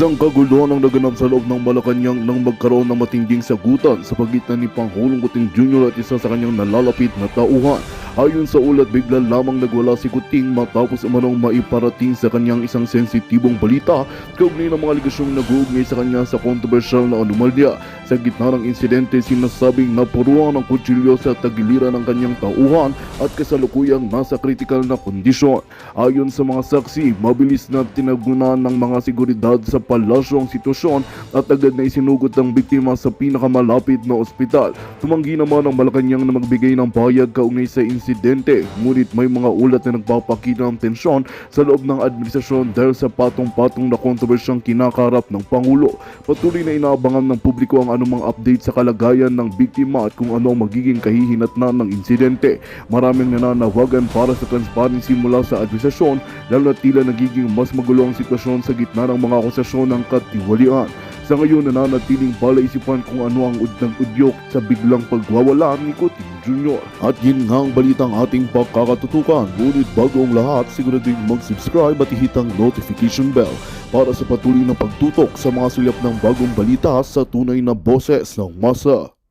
Isang kaguluhan ang naganap sa loob ng Malacanang nang magkaroon ng matinding sagutan sa pagitan ni Pangulong Kuting Jr. at isa sa kanyang nalalapit na tauhan. Ayon sa ulat, bigla lamang nagwala si Kuting matapos umanong maiparating sa kanyang isang sensitibong balita kaugnay ng mga aligasyong nag-uugnay sa kanya sa kontrobersyal na anomalya. Sa gitna ng insidente, sinasabing napuruan ng kutsilyo sa tagiliran ng kanyang tauhan at kasalukuyang nasa kritikal na kondisyon. Ayon sa mga saksi, mabilis na tinagunan ng mga seguridad sa Palasyo ang sitwasyon at agad na isinugot ang biktima sa pinakamalapit na ospital. Tumanggi naman ang Malacanang na magbigay ng pahayag kaugnay sa insidente, ngunit may mga ulat na nagpapakita ng tensyon sa loob ng administrasyon dahil sa patong-patong na kontrobersyang kinakaharap ng Pangulo. Patuloy na inaabangan ng publiko ang anumang update sa kalagayan ng biktima at kung ano ang magiging kahihinatnan ng insidente. Maraming nananawagan para sa transparency mula sa administrasyon, lalo na tila nagiging mas magulo ang sitwasyon sa gitna ng mga akusasyon ng katiwalian. Sa ngayon, nananatiling palaisipan kung ano ang udang-udyok sa biglang pagwawala ni Kuting Jr. At yun nga ang balitang ating pagkakatutukan. Ngunit bago ang lahat, siguraduhin mag-subscribe at ihit ang notification bell para sa patuloy na pagtutok sa mga sulap ng bagong balita sa tunay na boses ng MASA.